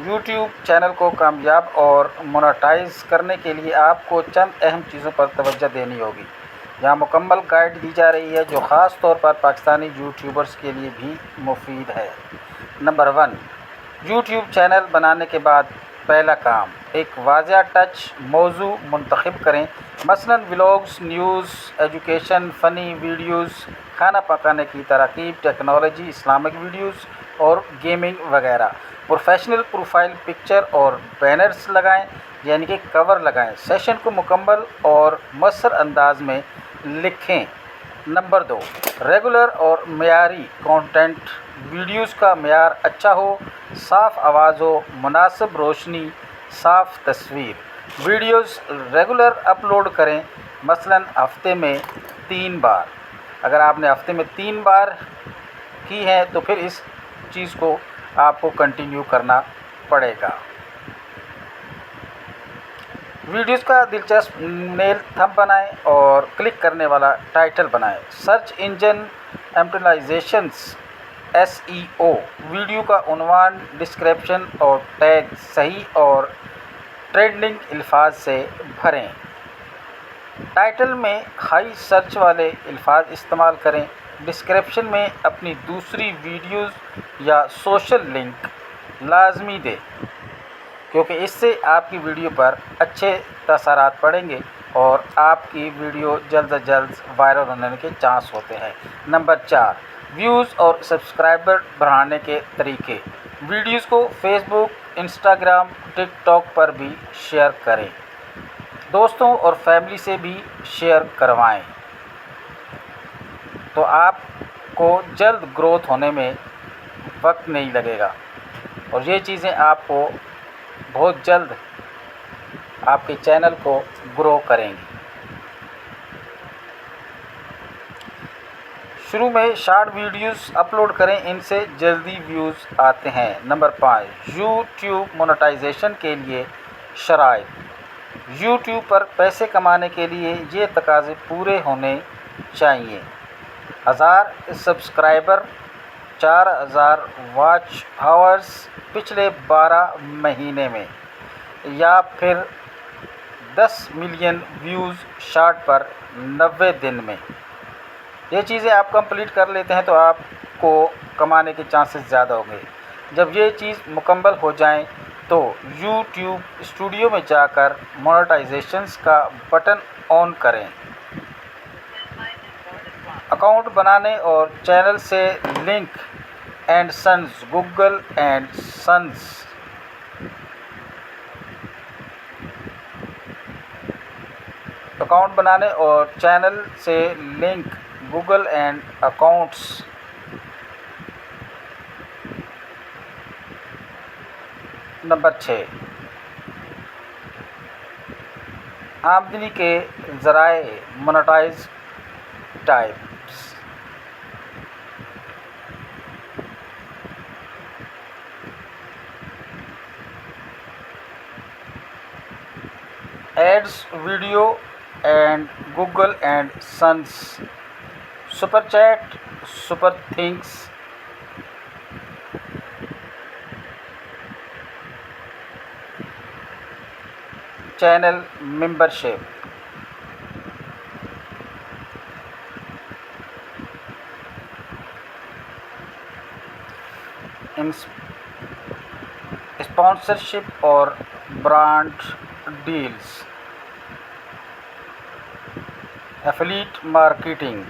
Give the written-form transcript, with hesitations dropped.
YouTube channel کو کامیاب اور مونیٹائز کرنے کے لیے آپ کو چند اہم چیزوں پر توجہ دینی ہوگی۔ یہاں مکمل گائیڈ دی جا رہی ہے جو خاص طور پر پاکستانی یوٹیوبرز کے لیے بھی مفید ہے۔ نمبر 1، یوٹیوب چینل بنانے کے بعد پہلا کام، ایک واضح ٹچ موضوع منتخب کریں، مثلاً vlogs, news, education, funny videos, کھانا پکانے کی ترکیب، ٹیکنالوجی، اسلامک ویڈیوز اور گیمنگ وغیرہ۔ پروفیشنل پروفائل پکچر اور بینرز لگائیں، یعنی کہ کور لگائیں۔ سیشن کو مکمل اور مؤثر انداز میں لکھیں۔ نمبر 2، ریگولر اور معیاری کانٹینٹ۔ ویڈیوز کا معیار اچھا ہو، صاف آواز ہو، مناسب روشنی، صاف تصویر۔ ویڈیوز ریگولر اپلوڈ کریں، مثلاً ہفتے میں 3 بار۔ اگر آپ نے ہفتے میں 3 بار کی ہے تو پھر اس چیز کو آپ کو کنٹینیو کرنا پڑے گا۔ ویڈیوز کا دلچسپ نیل تھمب بنائیں اور کلک کرنے والا ٹائٹل بنائیں۔ Search engine optimisations (SEO). Video کا عنوان، ڈسکرپشن اور ٹیگ صحیح اور ٹرینڈنگ الفاظ سے بھریں۔ ٹائٹل میں ہائی سرچ والے الفاظ استعمال کریں۔ ڈسکرپشن میں اپنی دوسری ویڈیوز یا سوشل لنک لازمی دیں، کیونکہ اس سے آپ کی ویڈیو پر اچھے تاثرات پڑیں گے اور آپ کی ویڈیو جلد از جلد وائرل ہونے کے چانس ہوتے ہیں۔ نمبر 4، ویوز اور سبسکرائبر بڑھانے کے طریقے۔ ویڈیوز کو فیس بک، انسٹاگرام، ٹک ٹاک پر بھی شیئر کریں۔ دوستوں اور فیملی سے بھی شیئر کروائیں تو آپ کو جلد گروتھ ہونے میں وقت نہیں لگے گا اور یہ چیزیں آپ کو بہت جلد آپ کے چینل کو گرو کریں گی۔ شروع میں شارٹ ویڈیوز اپلوڈ کریں، ان سے جلدی ویوز آتے ہیں۔ نمبر 5، یوٹیوب مونیٹائزیشن کے لیے شرائط۔ یوٹیوب پر پیسے کمانے کے لیے یہ تقاضے پورے ہونے چاہیے: 1000 سبسکرائبر، 4000 واچ آورز پچھلے 12 مہینے میں، یا پھر 10 ملین ویوز شارٹ پر 90 دن میں۔ یہ چیزیں آپ کمپلیٹ کر لیتے ہیں تو آپ کو کمانے کے چانسز زیادہ ہوں گے۔ جب یہ چیز مکمل ہو جائیں تو یوٹیوب اسٹوڈیو میں جا کر مونیٹائزیشنز کا بٹن آن کریں۔ اکاؤنٹ بنانے اور چینل سے link and sons, Google and sons. Account بنانے اور چینل سے link Google and accounts. Number 6، آمدنی کے ذرائع monetise types. Ads, video and Google and sons, super chat, super thanks. Channel membership. Sponsorship اور برانڈ ڈیلز۔ Affiliate marketing.